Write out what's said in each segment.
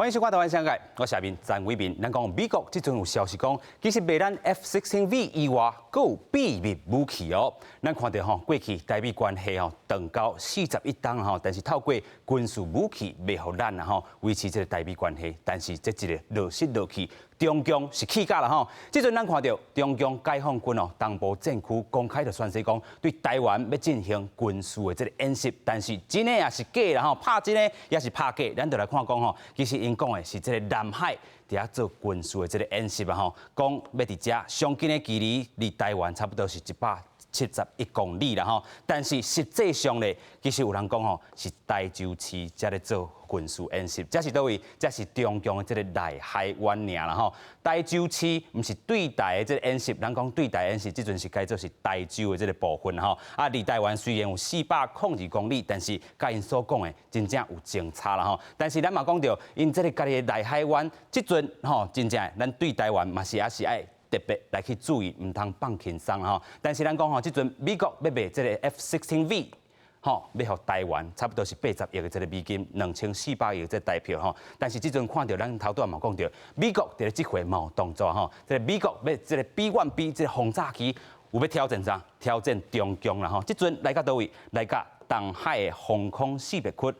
欢迎收看台湾世界，我是下面詹伟民。咱讲美国即阵有消息讲，其实除咱 F-16V 以外，还有秘密武器哦。咱看到过去台美关系长到41档但是透过军事武器未互咱维持这个台美关系，但是这一个落实落去。中共是起价啦即阵咱看到中共解放军东部战区公开就宣示讲，对台湾要进行军事的这个演习，但是真的也是假啦拍真的也是拍假，咱就来看讲其实因讲的是这个南海伫遐做军事的这个演习讲要伫遮上近的距离离台湾差不多是171公里啦但是实际上咧，其实有人讲是台州市才咧做军事演习，这是倒位？这是中共的这个内海湾尔啦台州市毋是对台的这个演习，咱讲对台演习，即阵是改做是台州的这个部分离台湾虽然有402公里，但是甲因所讲的真正有争差啦但是咱嘛讲到，因这个家己的内海湾，即阵真正咱对台湾嘛是也是爱。特别来去注意，唔通放轻松但是咱讲即阵美国要卖这个 F-16V，要互台湾差不多是80亿的这个美金，2400亿的这台票但是即阵看到咱头段嘛讲到，美国伫咧即回嘛有动作这个美国要这个 B-1B 这个轰炸机有要挑战啥？挑战中共啦即阵来到倒位？来到东海的防空识别区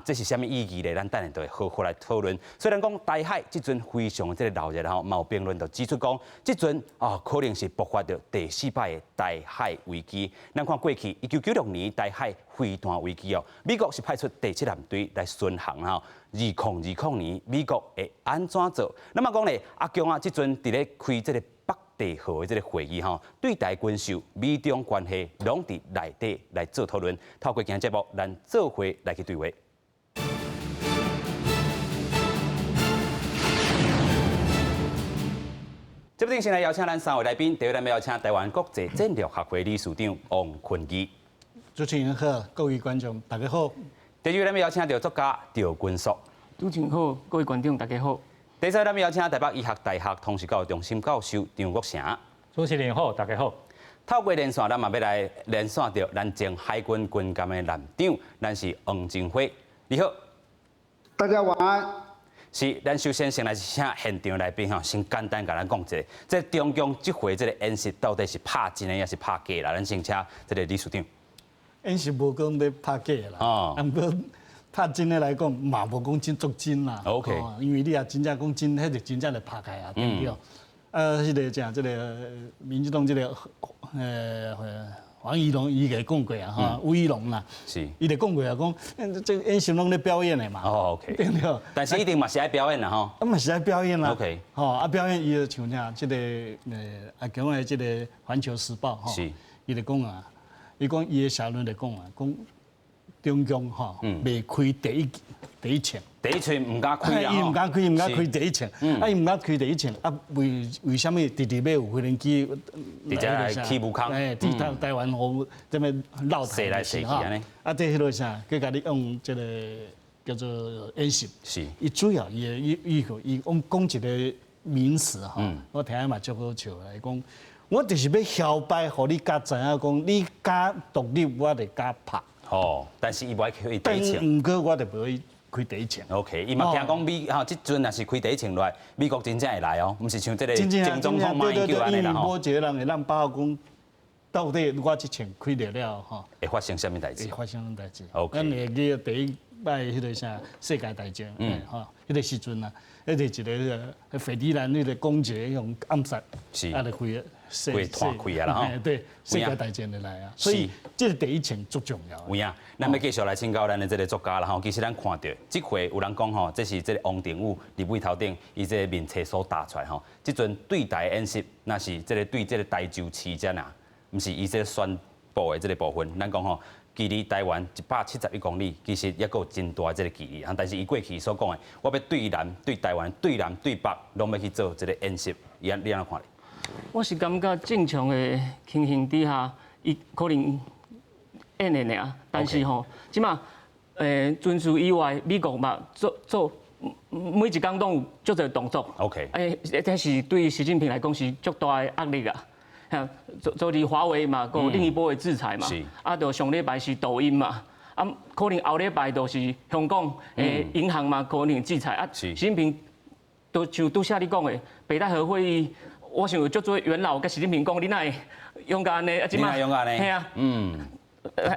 这是啥物意义咧？咱等下就会好好来讨论。虽然讲台海即阵非常的这个闹热嘛有评论就指出讲，即阵可能是爆发着第4摆的台海危机。咱看过去1996年台海飞弹危机美国是派出第7舰队来巡航2020年美国会安怎做？那么讲咧，阿强即阵伫咧开这个北地号的这个会议对台军售、美中关系拢伫内底来做讨论。透过今日节目，咱做伙来去对话。这边先来邀请咱3位来宾，第一位咱要邀请台湾国际战略学会理事长王坤基。主持人好，各位观众大家好。第二位咱要邀请到作家赵君硕。主持人好，各位观众大家好。第三，咱们邀请台北医学大学通识教育中心教授张国成。主持人好，大家好。透过连线，咱嘛要来连线到咱前海军军监的舰长，咱是王金辉。你好，大家晚安。是，咱首先来请现场来宾先简单甲咱讲一下，这中共这回这个演习到底是拍真的，还是拍假啦？咱先请这个理事长。演习无讲要拍假啦，不过拍真的来讲，嘛无讲真足真啦。OK，因为你也真正讲真，迄就真正就拍开啊，对不对？迄个讲这个民进党这个黄宜农伊个讲过啊，吴宜农啦，是，伊就讲过啊，讲这个演习拢咧表演的嘛。OK，对不对？但是一定嘛是爱表演啦嘛是爱表演啦。OK，表演伊就像啥，这个阿强的这个《环球时报》是，伊就讲啊，伊讲伊的社论就讲啊，讲中共未开第一枪。第一枪唔敢开啦，伊唔敢开第一枪，伊唔敢开第一枪，为什么直直要有无人机直接来起武康？台湾好这么绕台来射去安尼。这迄落啥，佮家己用这个叫做演习。是。伊主要伊讲一个名词我听嘛足好笑来讲，我就是要晓摆，互你甲知影讲，你敢独立，我就敢拍。但是伊无爱开第一枪。但毋过我就无开第一枪。OK， 伊嘛听讲美即阵若是开第一枪来，美国真正会来毋是像这个前总统马英九安尼啦无一个人会让把握讲，到底我即枪开了会发生什么代志？会发生什么代志 ？OK， 咱会记第一摆迄个啥世界大战，迄个时阵啊，迄个一个斐迪兰迄个公爵用暗杀，是，就开团开啊啦对，世界大战就来啊，所以这个第一枪足重要。有影，咱要继续来请教咱的这个作家啦其实咱看到这回有人讲这是这个王定武立委头顶伊这个面册所打出来这阵对台演习那是这个对这个台州市遮呐，毋是伊这个宣布的这个部分。咱讲距离台湾171公里，其实也有真大这个距离但是伊过去所讲的，我要对南、对台湾、对南、对北，拢要去做这个演习，你安怎看？我是感觉正常的情形底下，伊可能演的尔，但是即马军事以外，美国嘛做每一工拢有足侪动作。OK， 这是对习近平来讲是足大的压力啊。做华为嘛，有另一波的制裁嘛。就上礼拜是抖音嘛。啊，可能后礼拜就是香港诶银行嘛，可能制裁啊。习近平都像拄下你讲的，北戴河会议，我想有足多元老甲习近平讲，你哪会勇敢呢？啊，即摆勇敢呢？嘿啊，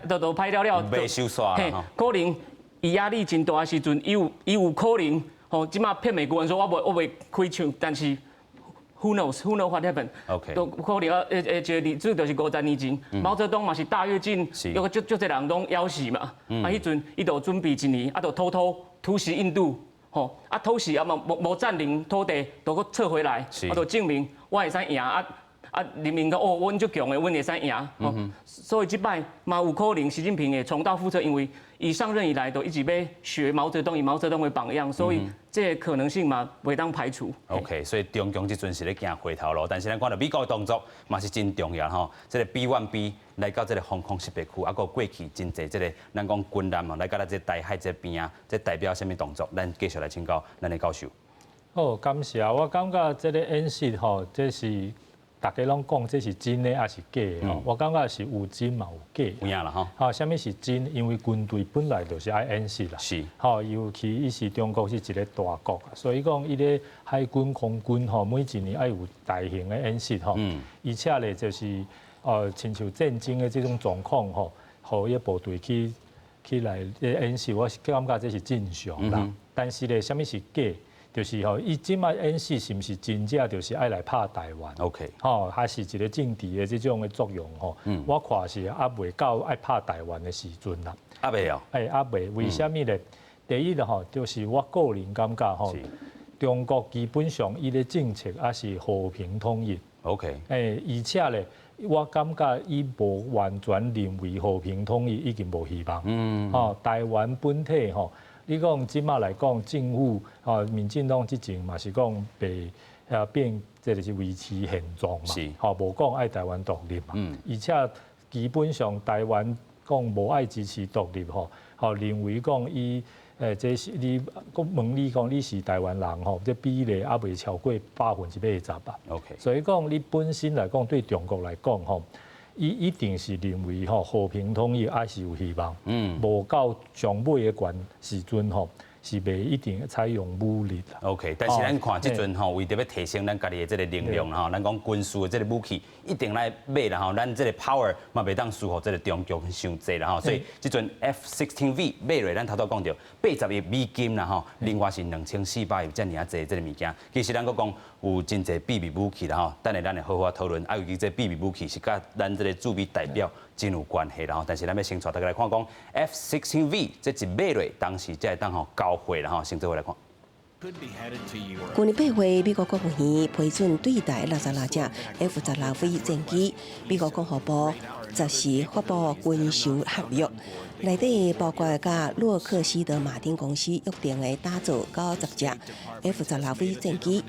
都拍了了，袂收煞啦。可能伊压力真大的时阵，伊有可能吼，即马骗美国人说我袂开枪，但是 who knows what happened？ OK， 都可能啊，一个例子就是50年前，毛泽东嘛是大跃进，有个足侪人拢要死嘛，啊，迄阵伊就准备1年，啊，就偷偷突袭印度，吼，啊，偷袭啊嘛无占领土地，都搁撤回来，啊，就证明我会使赢啊。啊，人民讲哦，阮足强的，阮会使赢。所以即摆嘛有可能习近平会重蹈覆辙，因为伊上任以来都一直要学毛泽东，以毛泽东为榜样，所以这可能性嘛袂当排除。OK， 所以中共即阵是咧行回头路，但是咱看到美国的动作嘛是真重要吼。这个 B1B 来到这个防空识别区，啊，个过去真侪这个咱讲军舰嘛，来到咱这台海这边啊，这代表什么动作？咱继续来请教咱的教授。好，感谢。我感觉这个演习吼，这是。大家拢讲这是真的还是假的吼？我感觉是有真嘛有假。有影啦吼。好，什么是真？因为军队本来就是爱演习啦。是。好，尤其伊是中国是一个大国，所以讲伊咧海军、空军吼，每一年爱有大型的演习吼。而且咧就是亲像战争的这种状况吼，互伊部队去来演习，我是感觉这是正常啦。但是咧，什么是假？就是吼，伊即摆演习是毋是真正就是爱来拍台湾 ？OK， 吼，还是一个政治的这种的作用吼。我看是还未到爱拍台湾的时阵啦。还未哦。还未，为什么咧？第一咧吼，就是我个人感觉吼，中国基本上伊的政策还是和平统一。OK， 而且咧，我感觉伊无完全认为和平统一已经无希望。吼，台湾本体吼。你讲即马来讲，政府民进党之前嘛是讲被变，这就是维持现状嘛，无讲爱台湾独立嘛，而且基本上台湾讲无爱支持独立认为讲伊这是你问你讲你是台湾人这比例也未超过80%啊。OK， 所以讲你本身来讲对中国来讲伊一定是认为和平统一还是有希望，无到上尾的时阵是袂一定采用武力啦。OK， 但是咱看即阵为着要提升咱家己的这个能量啦咱讲军事的这个武器一定来买啦咱这个 power 嘛袂当输互这个中国伤济啦所以即阵 F-16V 买落，咱头拄讲着80亿美金啦另外是2400亿遮尔啊济这个物件。其实咱佫讲有真济秘密武器啦等下咱会好好讨论。尤其这秘密武器是甲咱这个驻美代表真有关系啦但是咱要先带大家来看讲 F-16V 这一买落，当时才会当交会啦先做伙来看。去年8月，美国国务院批准对台66架 F-16V 战机，美国国防部10时发布军售合约，内底包括甲洛克希德马丁公司约定的打造90架 F-16V 战机。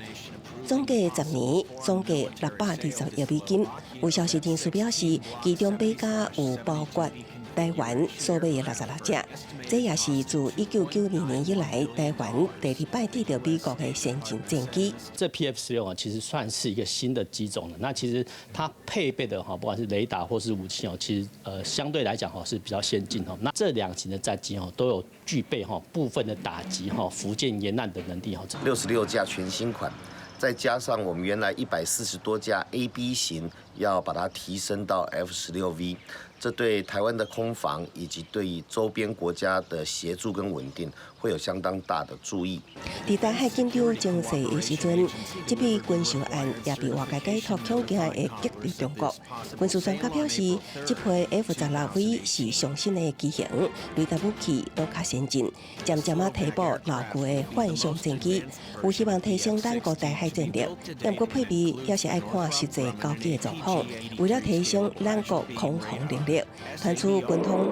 总计10年，总计620亿美金。有消息人士表示，其中买家有包括台湾所买的66架，这也是自1992年以来台湾第2摆得到美国的先进战机。这 PF-16其实算是一个新的机种了。那其实它配备的不管是雷达或是武器其实相对来讲是比较先进那这2型的战机都有具备部分的打击福建沿岸的能力66架全新款。再加上我们原来140多架 AB 型，要把它提升到 F-16V， 这对台湾的空防以及对于周边国家的协助跟稳定会有相当大的注意。在台海紧张情势的时阵，这笔军售案也被外界解读恐惊会激励中国。军事专家表示，这批 F-16V 是上新的机型，雷达武器都较先进，渐渐提补老旧的幻象战机，有希望提升咱国台海战力。但不过配备也是爱看实际交机的状况。为了提升咱国空防能力，传出军方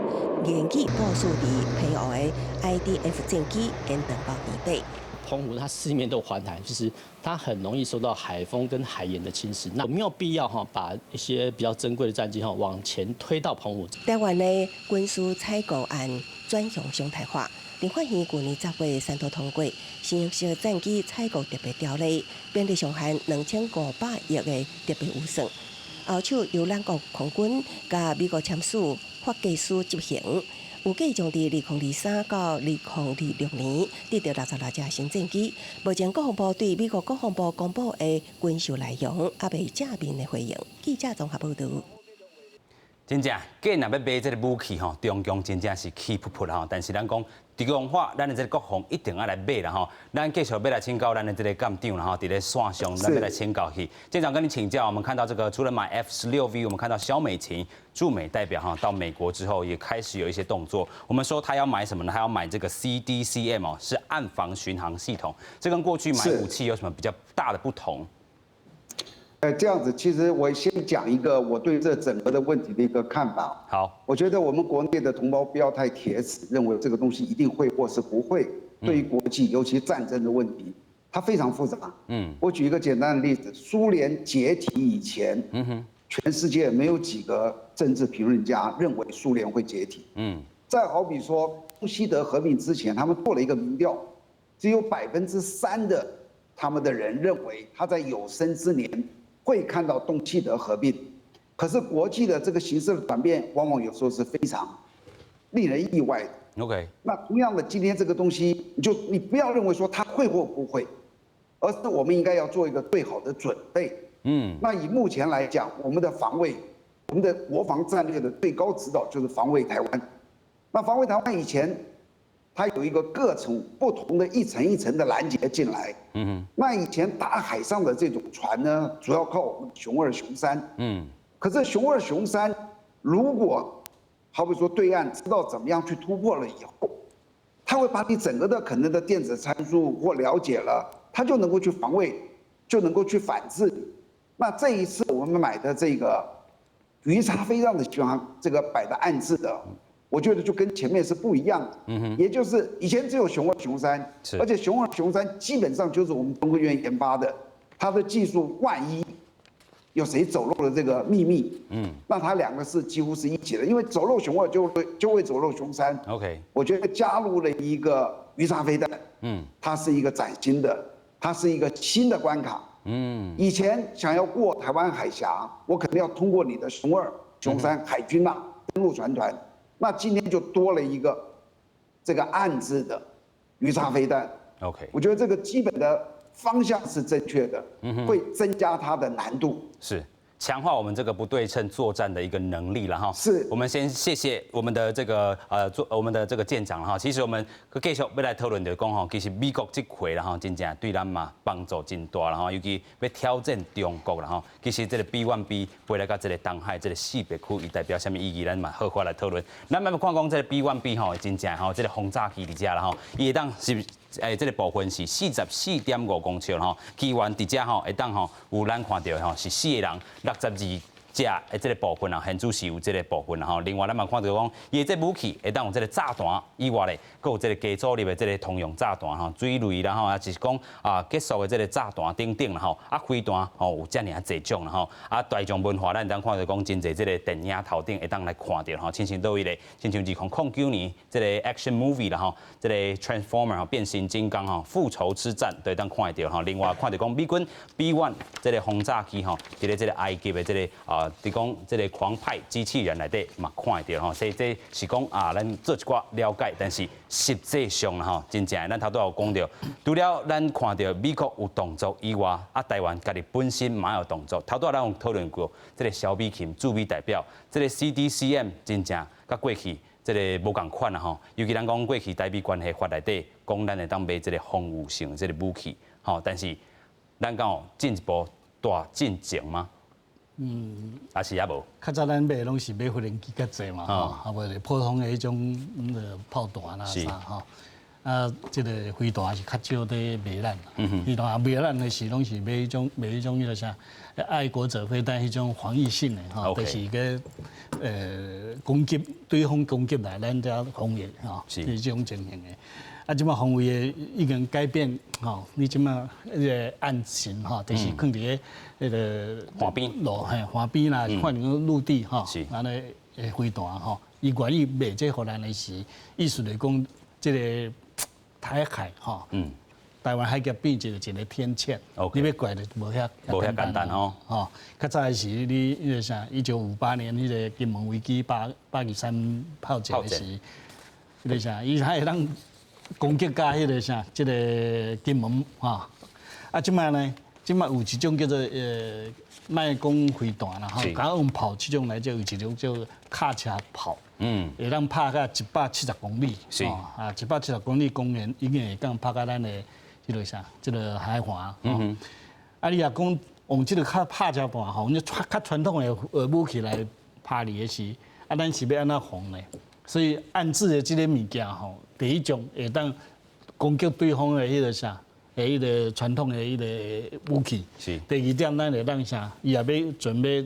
研议部署伫配合的 IDF 战机跟等到年底。澎湖它四面都环海，就是它很容易受到海风跟海盐的侵蚀。那有没有必要把一些比较珍贵的战机往前推到澎湖？台湾的军事采购案转向常态化。林焕宪去年10月3度通过新式战机采购特别条例，编列上限2500亿的特别预算。后手由咱国空军甲美国签署法技师执行。有计将伫2023到2026年得到66架星战机。目前国防部对美国国防部公布的军售内容，还未正面的回应。记者综合报道。真正，既然要买这个武器吼，中共真正是气噗噗吼。但是咱讲地方话，咱的这个国防一定要来买啦吼。咱继续要来请教咱的这个舰长啦吼，伫咧线上，咱要来请教去。舰长跟你请教，我们看到这个除了买 F-16V， 我们看到萧美琴驻美代表哈到美国之后，也开始有一些动作。我们说他要买什么呢？他要买这个 CDCM 哦，是岸防巡航系统。这跟过去买武器有什么比较大的不同？这样子，其实我先讲一个我对这整个的问题的一个看法。好，我觉得我们国内的同胞不要太铁齿，认为这个东西一定会或是不会。对于国际，尤其战争的问题，它非常复杂。我举一个简单的例子：苏联解体以前，全世界没有几个政治评论家认为苏联会解体。再好比说，东西德合并之前，他们做了一个民调，只有3%的他们的人认为他在有生之年会看到东西德合并，可是国际的这个形势的转变，往往有时候是非常令人意外的。OK， 那同样的，今天这个东西，你不要认为说它会或不会，而是我们应该要做一个最好的准备。那以目前来讲，我们的防卫，我们的国防战略的最高指导就是防卫台湾。那防卫台湾以前，它有一个各种不同的一层一层的拦截进来。那以前打海上的这种船呢，主要靠我们熊2、熊3。可是熊2、熊3，如果好比说对岸知道怎么样去突破了以后，他会把你整个的可能的电子参数或了解了，他就能够去防卫，就能够去反制你。那这一次我们买的这个鱼叉飞弹的巡航，这个摆的暗制的。我觉得就跟前面是不一样的，也就是以前只有熊2、熊3，而且熊2、熊3基本上就是我们中科院研发的，它的技术万一有谁走漏了这个秘密，那它两个是几乎是一起的，因为走漏熊2就会走漏熊3。OK， 我觉得加入了一个鱼叉飞弹，它是一个崭新的，它是一个新的关卡。以前想要过台湾海峡，我可能要通过你的熊2、熊3海军登陆船团。那今天就多了一个这个暗制的鱼叉飞弹。OK， 我觉得这个基本的方向是正确的，会增加它的难度。是。强化我们这个不对称作战的一个能力了哈。是。我们先谢谢我们的这个我们的这个舰长哈。其实我们继续要来讨论的讲哈，其实美国这回了哈，真正对咱嘛帮助真大了哈，尤其要挑战中国了哈。其实这个 B1B 飞来到这个东海这个识别区，伊代表什么意义？咱嘛好好来讨论。咱慢慢看讲这个 B1B 吼，真正吼这个轰炸机伫遮啦吼，伊会当是。这个部分是44.5公尺吼，机员伫遮吼会当吼有咱看到吼是4个人，62架的这个部分现主是有这个部分吼。另外咱嘛看到讲，伊的这武器会当有这个炸弹以外咧，佮有这个高阻力的这个通用炸弹吼，水雷啦吼，也就是讲结束的这个炸弹等等啦吼，飞弹吼有遮尔济种啦吼，大众文化咱会当看到讲真济这个电影头顶会当来看到吼，亲像倒位咧，亲像2009年这个 action movie 啦吼，这个 Transformer 吼变形金刚吼复仇之战都会当看到吼。另外看到讲美军 B1 这个轰炸机吼，伫咧这个埃及的这个伫讲这个狂派机器人内底嘛看到吼，所以这是讲咱做一寡了解，但是实际上吼，真正咱头拄有讲到，除了咱看到美国有动作以外，台湾家己本身嘛有动作。头拄咱有讨论过，这个萧美琴驻美代表，这个 CDCM 真正甲过去这个无共款啦吼，尤其咱讲过去台美关系法内底讲咱会当买这个防御性这个武器，吼，但是咱敢有进一步大进程吗？还是也无。较早咱买拢是买无人机较济嘛，吼，无是普通的迄种炮弹啦啥吼。这个飞弹是较少在买咱，飞弹买咱的是拢是买迄种迄个啥爱国者飞弹迄种防御性的吼，就是个攻击对方攻击来，咱才防御吼，是这种情形的。即马防卫的已经改变吼，你即马迄个案情吼，就是放伫迄个岸边岸边啦，看成陆地吼，安尼飞弹吼，伊愿意卖这互咱的时，意思来讲，这个台海吼，台湾海峡变一个天堑，你要过就无遐简单吼。吼，较早是你迄个啥，1958年迄个金门危机823炮击的时。迄个啥，伊还会当攻击加迄个啥，即个金门哈。啊，即摆呢，即摆有一种叫做卖讲飞弹啦，吼，敢用炮即种来就有一种叫卡车炮，会当拍到170公里，啊，170公里公园已经会当拍到咱的即个啥，即个海华，啊，你若讲用即个较拍车炮，吼，你较传统的武器来拍你的时，啊，咱是要安怎防呢？所以暗制的即个物件吼，第一种会当攻击对方的迄个啥，迄个传统的迄个武器。是。第二点，咱会当啥，伊也要准备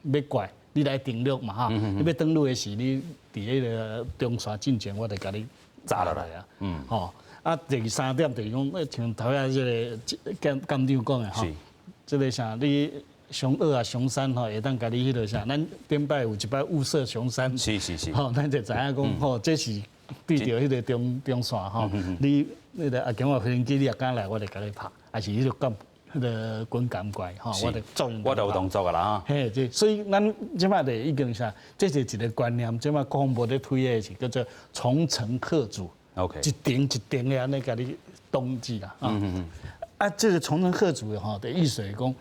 要怪你来登陆嘛哈，你要登陆的时，你伫迄个中线进前，我就甲你炸落来啊。吼，啊，第三点就是讲，像头下即个监长讲的吼，即个啥你。熊2啊，熊3吼，会当甲你迄个啥，咱顶摆有一摆雾社熊3，是，吼，咱就知影讲，吼，这是对着迄个中线吼，你那个阿强话飞行机你也敢来，我就甲你拍，还是迄个钢，迄个滚钢怪，吼，我就照应。我就有动作噶啦哈。嘿，这所以咱即摆就已经啥，这是一个观念，即摆国防部咧推的是叫做重层克主 ，OK， 一顶一顶的安尼甲你冬季啦，啊，这个重层克主的吼的意思是讲。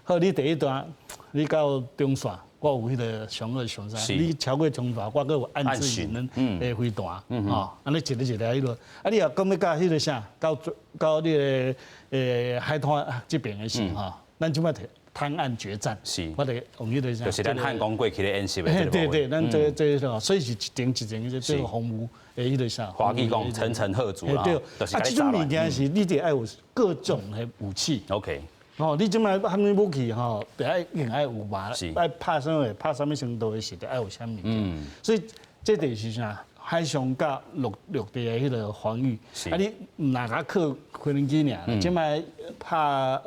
好，你第一段你到中线，我有迄个熊2、熊3，你超过中线，我阁有暗制型的飞弹，吼，安尼一个迄落。啊，你若讲要到迄个啥，到你个海滩这边的时吼，咱即摆滩岸决战，我得用迄个啥，就是咱汉光过去的演习的。对，咱这所以是一顶一顶的这个防务的迄个啥。华语讲层层贺主啦，对，啊，这种物件是你得爱有各种的武器。OK。哦，你即摆喊物武器吼，得爱用爱有嘛，爱拍什么拍什么程度的时，得爱有啥物件。所以这就是啥，海上甲陆地的迄个防御。啊，你唔哪甲靠飞行机尔，即摆拍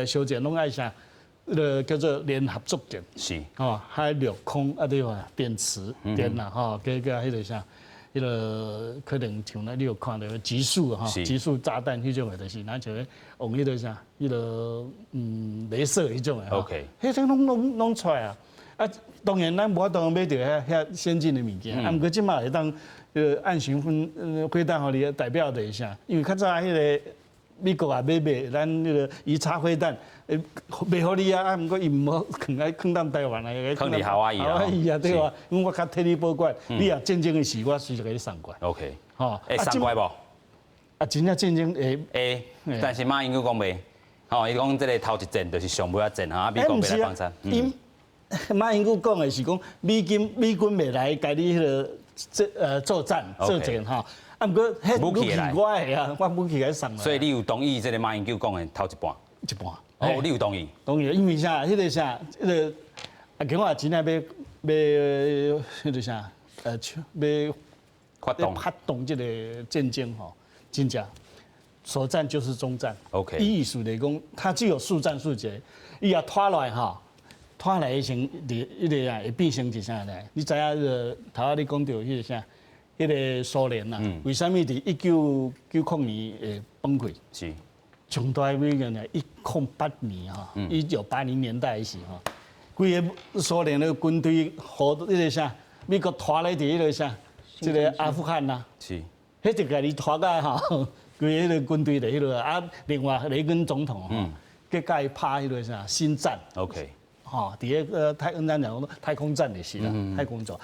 修建拢爱啥，个叫做联合作战。是。哦，海陆空啊对话，电池电啦吼，加迄个啥。迄个可能像咱你有看到极速哈，极速炸弹迄种的，就是咱就用迄个啥，迄个镭射迄种的哈。OK。迄种拢出来啊！啊，当然咱无法度买到遐先进的物件，啊，毋过即马会当按巡飞弹互你代表的啥？因为较早迄个美国也买咱迄个伊查飞弹，卖互你啊，啊，毋过伊毋好囥咱台湾来，囥伫夏威夷啊。夏威夷啊，对哇，因为我较替你保管，你若战争的时，我随时给你送过来。OK， 吼，会送过来无？啊，真正战争会，但是马英九讲袂，吼，伊讲这个头一战就是上尾一战哈，美国袂来帮衬。马英九讲的是讲美军袂来甲你迄个作战哈。啊，毋过迄武器我的啊，我武器给送来。所以你有同意这个马英九讲的头一半？一半。哦，你有同意？同意，因为啥？迄个啥，迄个啊，讲话真正要迄个啥，要发动这个战争吼，真正首战就是终战。OK。意思来讲，它具有速战速决，伊也拖来哈，拖来成迄个啊，会变成一啥呢？你知影迄个头仔你讲到迄个啥？迄个苏联呐，为什么伫1990年会崩溃？是从大尾个呢，108年哈，1980年代的时候，规个苏联的军队和迄个啥，美国拖来伫迄个啥，这个阿富汗呐，是，迄就甲你拖到哈，规个军队的迄个啊，另外雷根总统哈，佮甲伊拍迄个啥新战 ，OK， 哈，伫个太空战的时啦，太空战，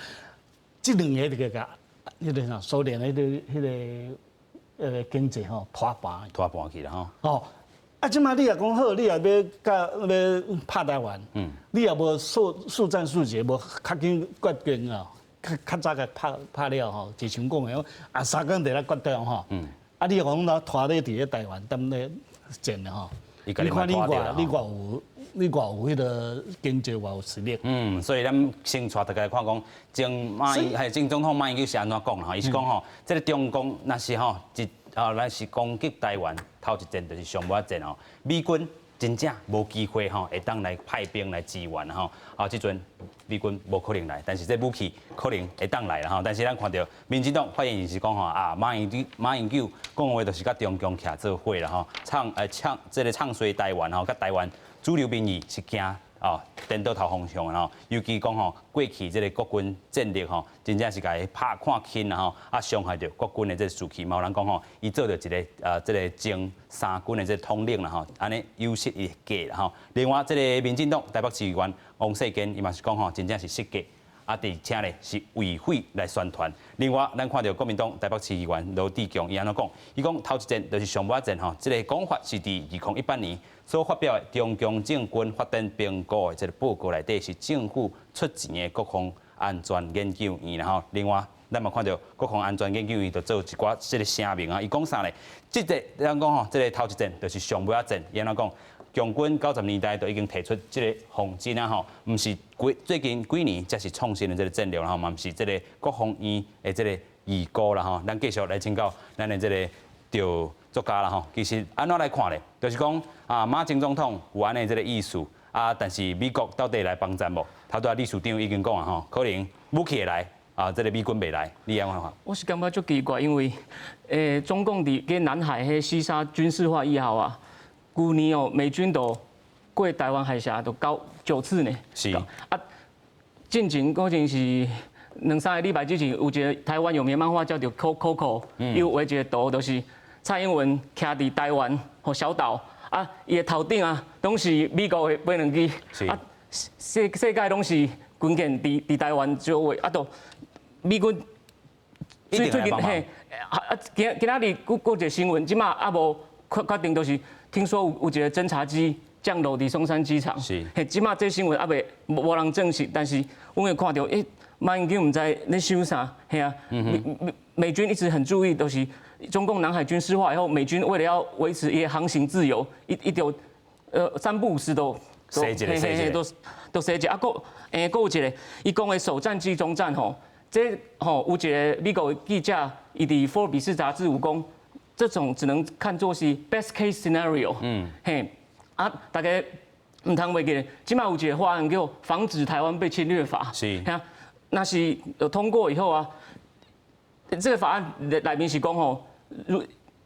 这两个这个。迄个啥，苏联迄个经济吼拖盘去了吼。哦，啊，即马你也讲好，你也要要拍台湾，你也无速战速决，无较紧决定啊，较早个拍了吼，就像讲的，啊3天就来决定吼。啊，你讲那拖咧伫咧台湾，等咧战的吼。你看你偌有迄个经济偌有实力。所以咱先带大家看讲，前总统马英九是安怎讲啦？伊是讲吼，这个中共若是吼咱是攻击台湾，头一战就是上尾一战哦。美军真正无机会吼，会当来派兵来支援吼。即阵美军无可能来，但是这武器可能会当来啦吼。但是咱看到民进党发言人是讲吼马英九讲话就是甲中共徛做伙啦吼，唱衰台湾吼，甲台湾主流民意是惊颠倒头方向的吼，尤其讲吼过去这个国军战略吼，真正是甲伊拍看轻啦吼，伤害着国军的这个士气。嘛有人讲吼，伊做着一个这个征三军的这个统领啦吼，安尼有失伊价啦吼。另外，这个民进党台北市议员王世坚，伊嘛是讲吼，真正是失价。而且咧是为匪来宣传。另外，咱看到国民党台北市议员罗志强伊安怎讲？伊讲头一阵就是上尾一阵吼，这个讲法是伫2018年所发表的中共政军发展评估的这个报告内底，是政府出钱的国防安全研究院啦吼。另外，咱嘛看到国防安全研究院就做一寡这个声明啊，伊讲啥咧？这个咱讲吼，这个头一阵就是上尾一阵，伊安怎讲？共军90年代都已经提出这个方针啊吼，唔是最近几年才是创新的这个战略啦吼，嘛唔是这个国防院的这个预估啦吼。咱继续来请教咱的这个调作家啦吼。其实安怎来看咧？就是讲马前总统有安尼这个意思但是美国到底来帮战无？头拄啊，理事长已经讲啊吼，可能武器会来这个美军未来，你安怎看？我是感觉足奇怪，因为中共伫南海迄西沙军事化以后啊。去年美军都过台湾海峡都9次呢。是进前可能是2-3个礼拜之前，有一个台湾有名漫画叫做 Coco， 有画一个图，就是蔡英文徛伫台湾和小岛伊的头顶拢是美国的飞行机，世界拢是军舰伫台湾周围，都美军最近今仔日过一个新闻，即马无确定就是。听说有一个侦察机降落伫松山机场，即马这新闻无人证实，但是我们看到，马英九唔知咧想啥，美军一直很注意，都是中共南海军事化以后，美军为了要维持伊航行自由，一定3不5时都写一个，佫有一个，伊讲的首战集中战吼，这有一个美国记者，伊伫《福尔比斯》杂志有讲。这种只能看作是 best case scenario。大家唔通袂记，即马有一个法案叫《防止台湾被侵略法》。是。那是有通过以后这个法案内面是讲吼，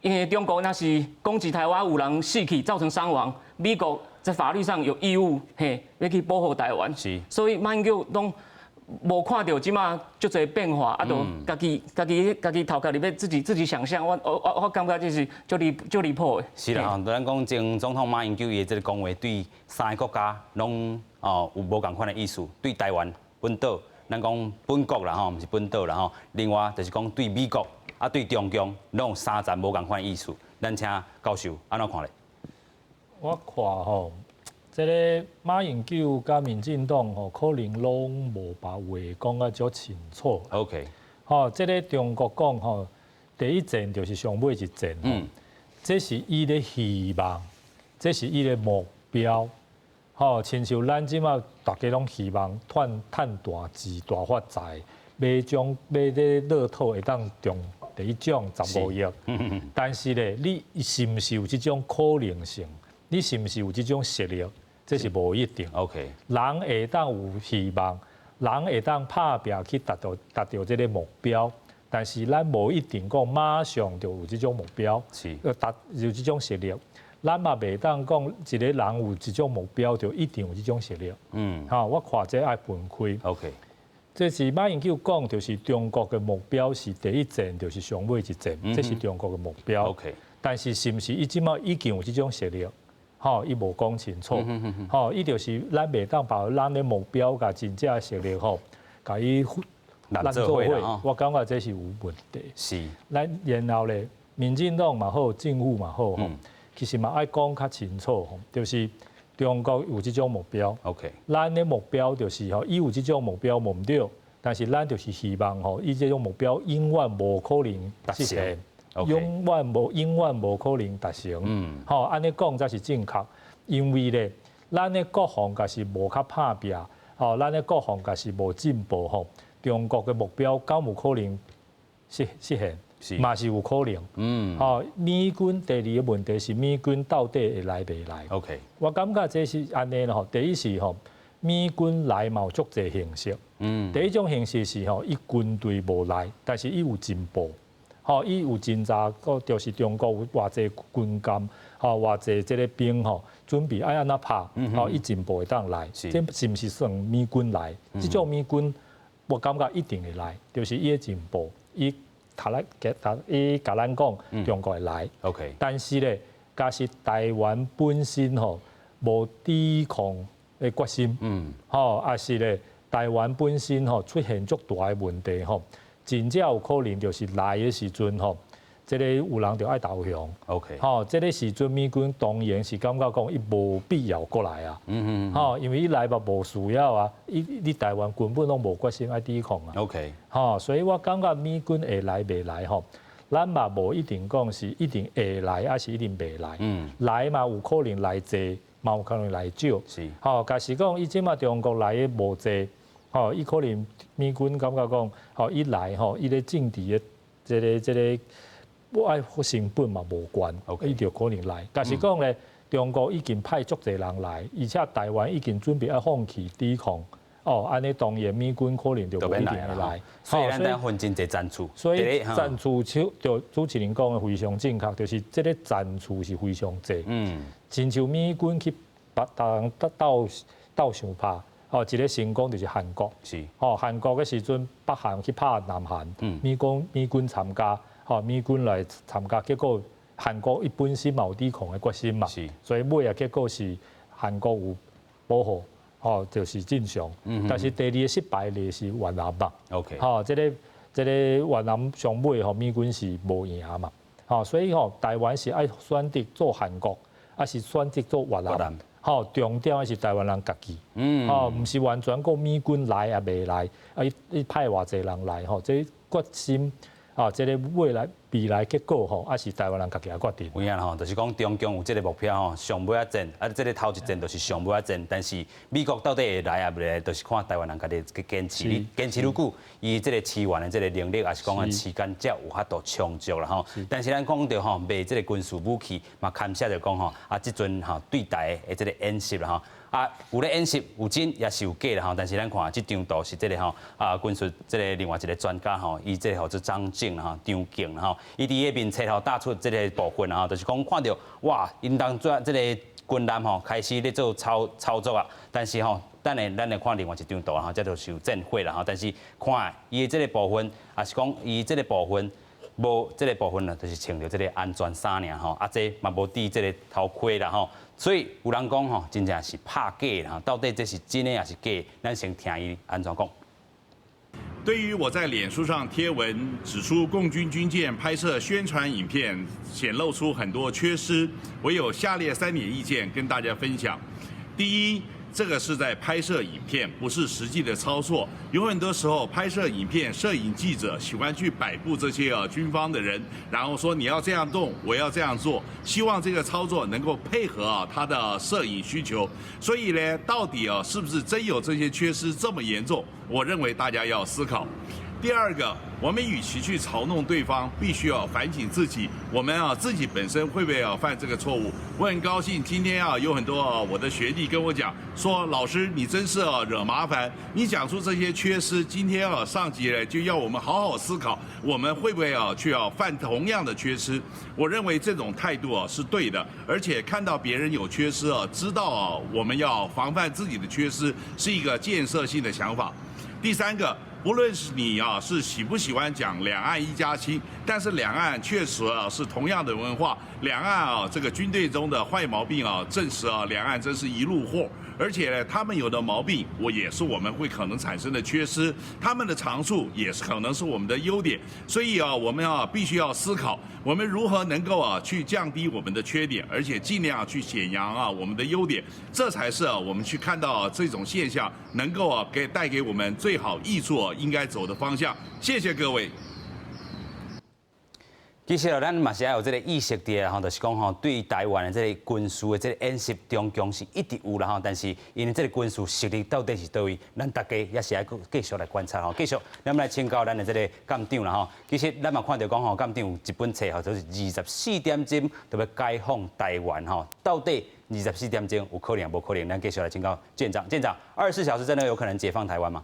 因为中国那是攻击台湾有人死去造成伤亡，美国在法律上有义务要去保护台湾。是。所以马英九拢。无看到即马足侪变化，就家己头壳里面自己想象，我感觉这是足离谱的。是啦，咱讲前总统马英九伊的这个讲话，对3个国家拢有无共款的意思。对台湾本岛，咱讲本国啦吼，毋是本岛啦吼。另外就是讲对美国对中共，拢有3站无共款的意思。咱请教授安怎看咧？我看吼。这个马英九甲民进党可能拢无把话讲啊足清楚。OK， 这个中国讲第一战就是上尾一战这是伊的希望，这是伊的目标。亲像咱即马大家拢希望赚大钱、大发财，买这乐透会当中第一奖15亿。但是咧，你是毋是有这种可能性？你是毋是有这种实力？这是无一定。OK， 人会当有希望，人会当拍拼去达到这个目标，但是咱无一定讲马上就有这种目标，有这种实力。咱嘛袂当讲一个人有这种目标就一定有这种实力。我看这爱分开。OK， 这是马英九讲，就是中国的目标是第一战就是上尾一战，这是中国的目标。OK， 但是是毋是伊即马已经有这种实力？伊无讲清楚，伊就是咱袂当把咱的目标甲真正实力甲伊咱做伙，我感觉这是有问题。是。然后咧，民进党嘛好，政府嘛好，其实嘛爱讲较清楚，就是中国有这种目标。OK， 咱的目标就是伊有这种目标无对，但是咱就是希望伊这种目标永远无可能实现。永远无可能达成。安尼讲才是正确，因为咧，咱的国防甲是无较拍拼，咱的国防甲是无进步中国的目标敢有可能实现？嘛是有可能。美军第二个问题是美军到底会来袂来 ？OK， 我感觉这是安尼咯。第一是美军来嘛有足侪形式。第一种形式是伊军队无来，但是伊有进步。吼，伊有真早个就是中国有偌济军舰，吼，偌济即个兵吼，准备爱安怎拍，吼，伊进步会当来，这是毋是算美军来？即种美军，我感觉一定会来，就是伊的进步，伊甲咱讲中国会来。OK， 但是咧，假是台湾本身吼无抵抗的决心，吼，也是咧台湾本身吼出现足大的问题吼，真正有可能就是来的时阵吼，这个有人就爱投降。OK， 吼，这个时阵美军当然是感觉讲伊无必要过来啊，吼，因为伊来嘛无需要啊，你台湾根本拢无决心爱抵抗啊。OK， 吼，所以我感觉美军会来袂来吼。咱嘛无一定讲是一定会来，还是一定袂来。来嘛有可能来济，嘛有可能来少。是。吼，假使讲伊即马中国来的无济，吼，伊可能美军感觉讲，吼，伊来吼，伊咧政治的这个，我爱成本嘛无关，伊就可能来。假使讲咧，中国已经派足侪人来，而且台湾已经准备要放弃抵抗。哦，安尼当然美军可能就不一定会来，所以咱得分真侪战术。所以战术就主持人讲的非常正确，就是这个战术是非常济。亲像美军去斗相拍，哦，一个成功就是韩国。是。哦，韩国的时阵，北韩去拍南韩，美军参加，哦，美军来参加，结果韩国伊本身嘛有抵抗的决心嘛，所以尾啊结果是韩国有保护。哦，就是正常，但是第二个失败例是越南嘛。OK， 吼，这个越南上尾吼，美军是无赢嘛。吼，所以吼，台湾是爱选择做韩国，还是选择做越南？吼，重点还是台湾人家己。吼，唔是完全讲美军来也未来，伊派偌济人来吼，这决心。啊，这个未来结果吼，还是台湾人家己来决定。有影吼，就是讲中共有这个目标吼，上尾一战，这个头一战就是上尾一战。但是美国到底会来啊未来，就是看台湾人家己去坚持，坚持愈久，伊这个支援的这个能力，也是讲啊时间才有法度充足啦吼。但是咱讲到吼卖这个军事武器，嘛牵涉着讲吼啊，即阵吼对台的这个演习啦吼。啊，有咧演习有真也是有假啦吼，但是咱看即张图是这个吼军事这个另外一个专家吼，伊这个吼做张静啦吼，张静啦吼，伊伫迄面册吼打出这个部分啦吼，就是讲看到哇，因当做这个军舰吼开始咧做操作啊，但是吼，咱来看另外一张图啦吼，这就是有震毁啦吼，但是看伊的这个部分，也是讲伊这个部分。无这个部分呢，就是穿着这个安全衫尔吼，啊这嘛无戴这个头盔啦吼，所以有人讲吼，真正是拍假啦，到底这是真的还是假？咱先听伊安怎讲。对于我在脸书上贴文指出共军军舰拍摄宣传影片显露出很多缺失，我有下列3点意见跟大家分享。第一，这个是在拍摄影片，不是实际的操作。有很多时候拍摄影片，摄影记者喜欢去摆布这些军方的人，然后说你要这样动，我要这样做，希望这个操作能够配合他的摄影需求。所以呢，到底是不是真有这些缺失这么严重？我认为大家要思考。第二个，我们与其去嘲弄对方，必须要反省自己。我们自己本身会不会犯这个错误？我很高兴今天有很多我的学弟跟我讲说，老师你真是惹麻烦，你讲出这些缺失，今天上级呢就要我们好好思考，我们会不会去犯同样的缺失？我认为这种态度是对的，而且看到别人有缺失知道我们要防范自己的缺失，是一个建设性的想法。第三个。不论是你是喜不喜欢讲两岸一家亲，但是两岸确实是同样的文化，两岸这个军队中的坏毛病证实两岸真是一路货。而且呢，他们有的毛病，也是我们会可能产生的缺失；他们的长处也是可能是我们的优点。所以我们必须要思考，我们如何能够去降低我们的缺点，而且尽量去显扬我们的优点，这才是我们去看到这种现象能够带给我们最好益处应该走的方向。谢谢各位。其实咱嘛是要有这个意识的吼，就是讲吼，对台湾的这个军事的这个演习，中共是一直有啦吼，但是因为这个军事实力到底是倒位，咱大家也是要继续来观察吼。继续，咱们来请教咱的这个舰长啦吼。其实咱嘛看到讲吼，舰长有一本册吼，就是24点钟就要解放台湾吼，到底24点钟有可能无可能？咱继续来请教舰长。舰长，24小时真的有可能解放台湾吗？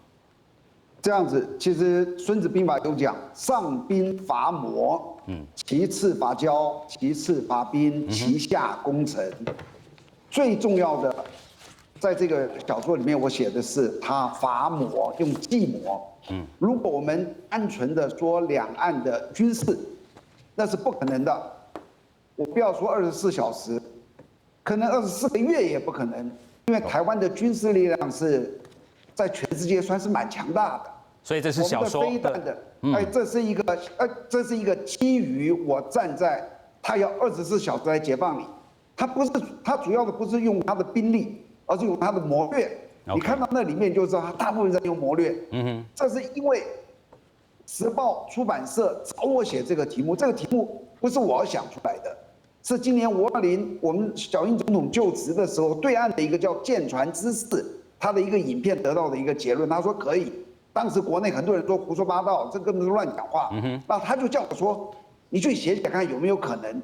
这样子，其实《孙子兵法》有讲，上兵伐谋，其次伐交，其次伐兵，其下攻城。最重要的，在这个小说里面，我写的是他伐谋，用计谋。如果我们单纯的说两岸的军事，那是不可能的。我不要说24小时，可能24个月也不可能，因为台湾的军事力量是在全世界算是蛮强大的。所以这是小说的，这是一个基于我站在他要24小时来解放你，他主要的不是用他的兵力，而是用他的谋略。你看到那里面就知道他大部分在用谋略。这是因为时报出版社找我写这个题目，这个题目不是我想出来的，是今年520我们小英总统就职的时候，对岸的一个叫舰船之士，他的一个影片得到的一个结论，他说可以。当时国内很多人说胡说八道，这根本是乱讲话。那他就叫我说，你去写写看有没有可能。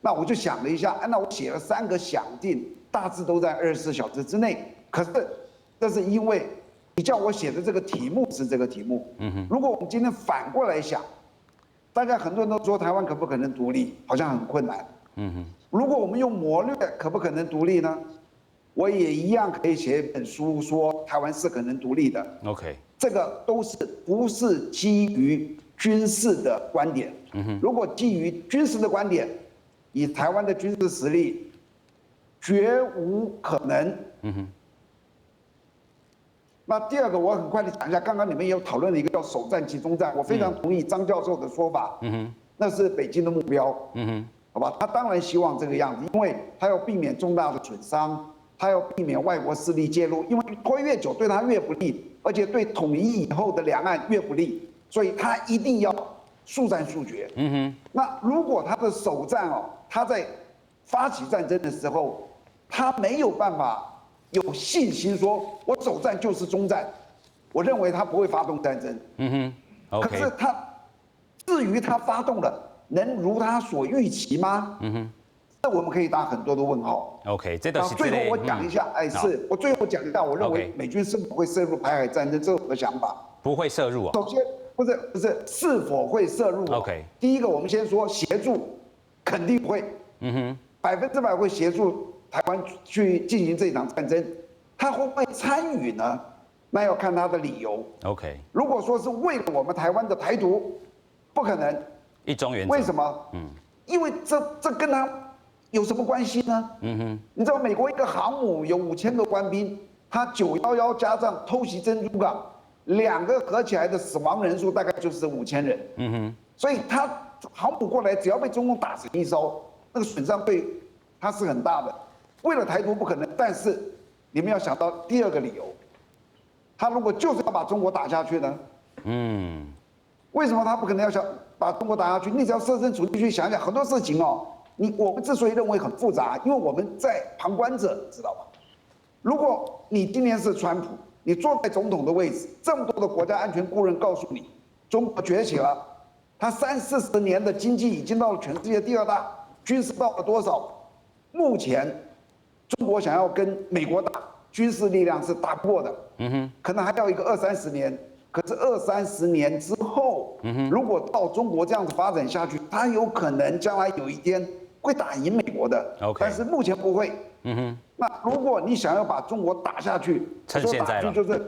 那我就想了一下，那我写了3个想定，大致都在24小时之内。可是这是因为你叫我写的这个题目是这个题目。如果我们今天反过来想，大家很多人都说台湾可不可能独立，好像很困难。如果我们用谋略，可不可能独立呢？我也一样可以写一本书，说台湾是可能独立的。OK。这个都是不是基于军事的观点？如果基于军事的观点，以台湾的军事实力，绝无可能。那第二个，我很快的讲一下，刚刚你们也有讨论了一个叫首战集中战，我非常同意张教授的说法。那是北京的目标。好吧，他当然希望这个样子，因为他要避免重大的损伤，他要避免外国势力介入，因为拖越久对他越不利。而且对统一以后的两岸越不利，所以他一定要速战速决。那如果他的首战他在发起战争的时候，他没有办法有信心说，我首战就是终战，我认为他不会发动战争。可是至于他发动了，能如他所预期吗？这我们可以打很多的问号。OK， 这都是最后我讲一下，我最后讲一下，我认为美军是否会涉入台海战争，这是我的想法。不会涉入首先不是是否会涉入。OK， 第一个我们先说协助，肯定会，100%会协助台湾去进行这一场战争。他会不会参与呢？那要看他的理由。OK， 如果说是为了我们台湾的台独，不可能。一中原则。为什么？因为这跟他有什么关系呢？你知道美国一个航母有5000个官兵，他911加上偷袭珍珠港，2个合起来的死亡人数大概就是5000人。所以他航母过来，只要被中共打成一艘，那个损伤对他是很大的。为了台独不可能，但是你们要想到第二个理由，他如果就是要把中国打下去呢？为什么他不可能要想把中国打下去？你只要设身处地去想想，很多事情我们之所以认为很复杂，因为我们在旁观者，知道吧？如果你今天是川普，你坐在总统的位置，这么多的国家安全顾问告诉你，中国崛起了，他30-40年的经济已经到了全世界第2大，军事到了多少？目前中国想要跟美国打，军事力量是打不过的。可能还要一个20-30年。可是20-30年之后，如果到中国这样子发展下去，他有可能将来有一天会打赢美国的。但是目前不会。那如果你想要把中国打下去，趁现在了，就是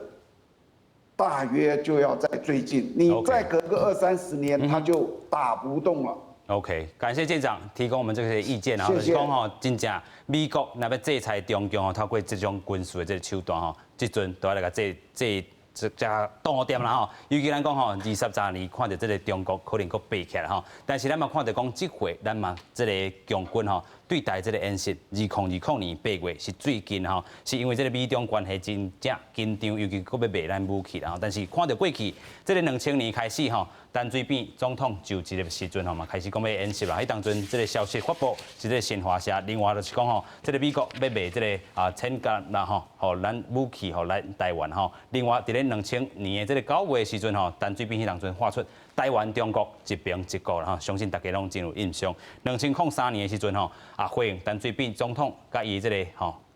大约就要在最近，你再隔个20-30年，他就打不动了。OK， 感谢舰长提供我们这些意见，就是讲真正美国若要制裁中共透过这种军事的这个手段这阵都要来个这挡点啦尤其咱讲20-30年看到这个中国可能佫爬起来但是咱嘛看到讲这回咱嘛这个强军对待这个演习，2020年8月是最近是因为这个美中关系真正紧张，尤其佫要卖咱武器啦但是看到过去这个2000年开始陈水扁总统就职的时阵嘛开始讲要演习啦，迄当阵这个消息发布是这个新华社，另外就是讲这个美国要卖这个千甲啦互咱武器互咱台湾另外伫咧2000年的这个9月的时阵陈水扁迄当阵发出台湾中国一边一国啦相信大家拢真有印象。2003年的时阵回应陈水扁总统甲伊这个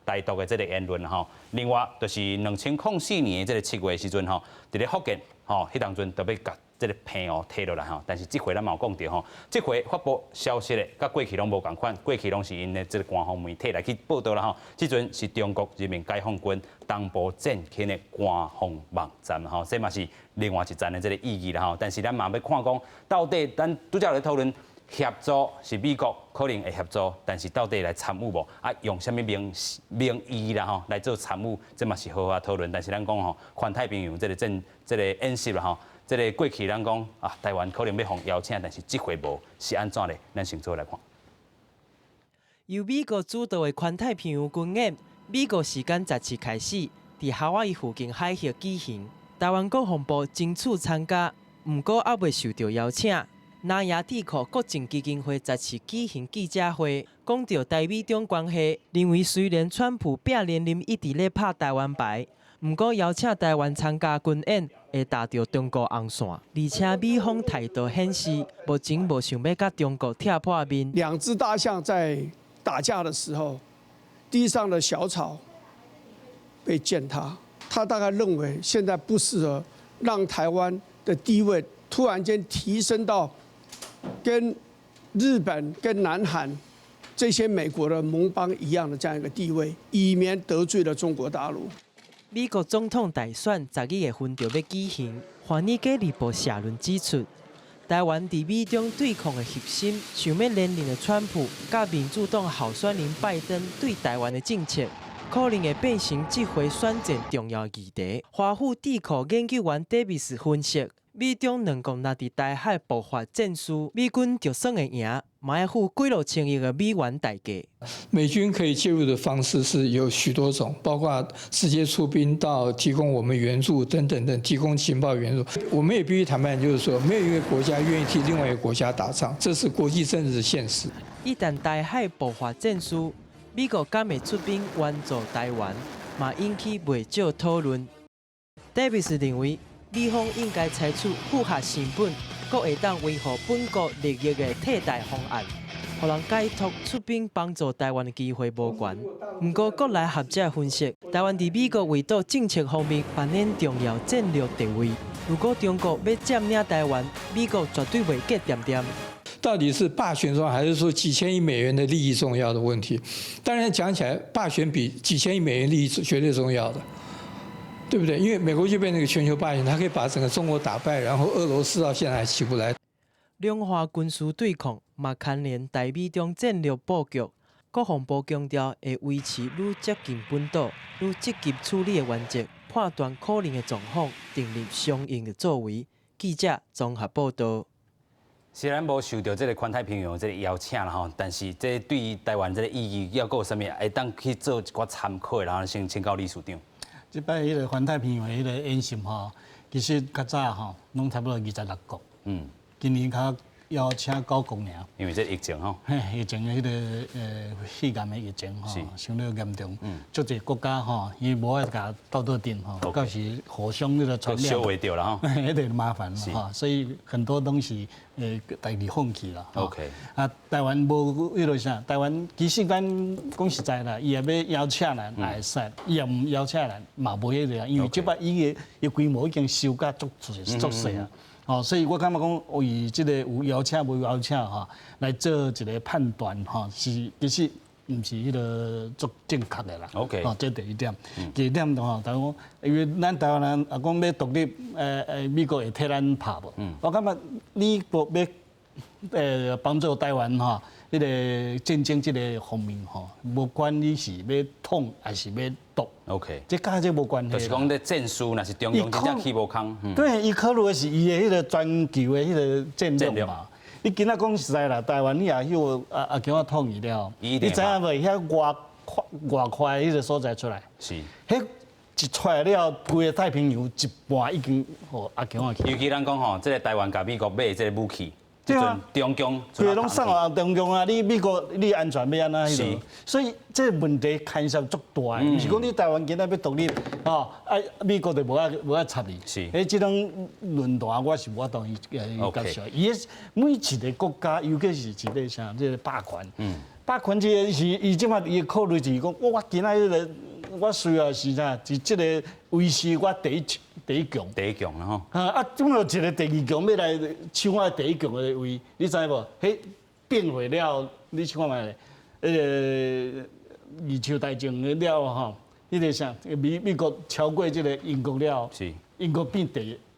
台独的这个言论吼。另外就是2004年这个7月的时阵吼，伫咧福建吼，迄当阵特别甲这个片哦摕落来吼，但是这回咱嘛有讲到吼，这回发布消息的，甲过去拢无共款，过去拢是因的这个官方媒体来去报道啦吼，这阵是中国人民解放军东部战区的官方网站吼，这嘛是另外一站的这个意义啦吼，但是咱嘛要看讲，到底咱拄则有咧讨论。协助是美国可能会协助，但是到底来参与无？啊，用什么名义啦吼来做参与，这嘛是好好讨论。但是咱讲吼，环太平洋这个演习啦吼，这个过去咱讲啊，台湾可能要互邀请，但是这回无是安怎咧？咱先做来看。由美国主导的环太平洋军演，美国时间17开始，伫夏威夷附近海峡举行。台湾国防部争取参加，不过还未受到邀请。南亚智库国政基金会17举行记者会，讲到台美中关系，认为虽然川普8连任一直咧拍台湾牌，不过邀请台湾参加军演会打到中国红线，而且美方态度显示无情无想要甲中国踢破面。两只大象在打架的时候，地上的小草被践踏，他大概认为现在不适合让台湾的地位突然间提升到跟日本、跟南韩这些美国的盟邦一样的这样一个地位，以免得罪了中国大陆。美国总统大选12月份就要举行，《华尔街日报》社论指出，台湾伫美中对抗的核心，想要连任的川普甲民主党候选人拜登对台湾的政策，可能会变成这回选战重要议题。华府智库研究员戴维斯分析。美中两国若伫台海爆发战事，美军就算会赢，嘛要付几落千亿的美元代价。美军可以介入的方式是有许多种，包括直接出兵到提供我们援助等等等，提供情报援助。我们也必须坦白，就是说，没有一个国家愿意替另外一个国家打仗，这是国际政治的现实。一旦台海爆发战事，美国敢会出兵援助台湾，嘛引起袂少讨论。戴维斯认为。美方应该采取符合成本，阁会当维护本国利益的替代方案，互人解脱出兵帮助台湾的机会无悬。不过，国内学者分析，台湾伫美国围堵政策方面扮演重要战略地位。如果中国要占领台湾，美国绝对袂隔点点。到底是霸权重要，还是说几千亿美元的利益重要的问题？当然讲起来，霸权比几千亿美元利益绝对重要的。对不对？因为美国就变成一个全球霸权，它可以把整个中国打败，然后俄罗斯到现在还起不来。两化军事对抗嘛牵连台美中战略布局，国防部强调会维持愈接近本岛、愈积极处理的原则，判断可能的状况，订立相应的作为。记者综合报道。虽然无受到这个环太平洋这个邀请啦吼，但是这对于台湾这个意义，要有啥物会当去做一寡参考，然后先请教理事长。即摆迄个环太平洋迄个演习吼，其实较早吼，拢差不多26国。今年较邀请9国尔。因为这疫情吼。疫情的迄个肺炎的疫情吼，相当严重。足侪国家吼，伊无爱甲斗阵吼，到时互相迄个传染。烧袂掉啦吼。迄个麻烦嘛吼，所以很多东西代理放弃啦。OK。啊，台湾无迄落啥，台湾其实咱讲实在啦，伊也要邀请咱也会使，伊也唔邀请咱嘛无迄个，因为即摆伊个规模已经收甲足细啊。哦，所以我感觉讲为即个有邀请无邀请吼，来做一个判断吼，是其实毋是迄个足正确的啦。OK， 哦，这第一点。第二点吼，台湾讲，因为咱台湾人啊讲要独立，美国会替咱拍无？我感觉美国要帮助台湾吼，迄个战争即个方面吼，无管你是要统还是要独。OK， 这甲这无关系。就是讲咧战术，若是中央真正起无空。对，伊考虑的是伊的迄个全球的迄个战略嘛。你今仔讲实在啦，台湾你也迄个叫我统一了，你知影袂？遐外块迄个所在出来，是，迄一出来了，规个太平洋一半已经互阿强啊去。尤其咱讲吼，这个台湾甲美国买这个武器。对啊，中共对，拢送啊中共啊，你美国你安全要安那迄种，所以这个问题牵涉足大，唔是讲你台湾今仔要独立，哦，美国就无爱插你。是，这种论坛我是无法同意接受。伊每一个国家，尤其是一个啥，这个霸权，霸权这个是伊即马伊考虑就是讲，我今仔迄个。我需要是啥？是这个维持我第一强。第一强了吼。总有一个第二强要来抢我第一强的位，你知无？迄变回了，你看觅咧，个二朝大战了吼，迄个啥？美国超过这个英国了，是英国变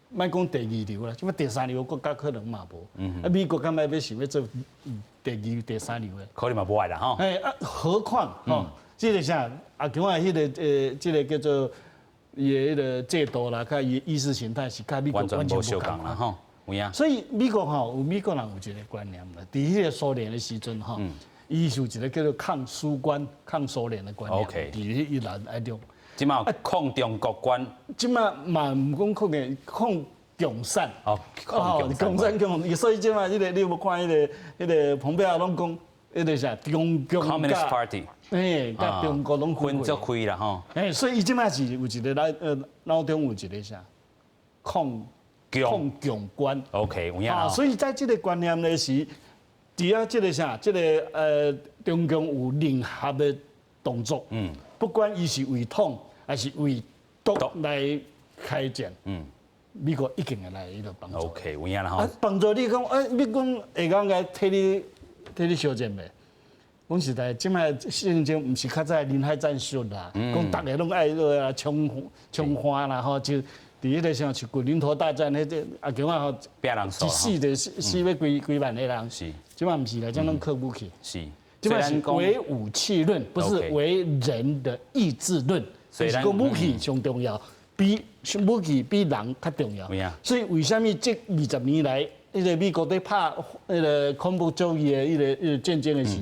莫讲第二流啦，即摆第三流国家可能嘛无。美国敢要想要做第二、第三流的？可能嘛无爱啦吼。何况吼？这个啥？强啊，迄个这个叫做伊的迄个制度啦，甲伊意识形态是甲美国完全无相共啦吼。有影。所以美国吼，有美国人有一个观念啦，伫迄个苏联的时阵吼，伊有一个叫做抗苏观、抗苏联的观念。伫迄一栏爱中。即马抗中国观。即马嘛毋讲抗联，抗共产。共产，所以即马迄个你有无看迄个彭佩奥拢讲。迄个啥中共 Communist Party， 甲中国拢分作开啦吼。所以伊即摆是有一个脑中有一个啥抗共观。OK， 有影。所以在这个观念呢是，只要这个啥，这个中共有任何的动作，不管伊是为统还是为独来开战，美国一定会来伊个帮助。OK， 有影啦吼。帮助你讲，你讲会讲来替你修正袂？讲实在，即摆圣经毋是较早临海战术啦，讲逐个拢爱个冲花啦吼，就伫迄个像是古林头大战迄个啊，叫啊吼，一死就死要几万个人。是，即摆毋是啦，种拢靠武器。是，即摆是唯武器论，不是唯人的意志论。所以讲武器上重要，武器比人较重要。所以为什么这20年来？迄个美国在拍迄个恐怖主义的迄个战争的时，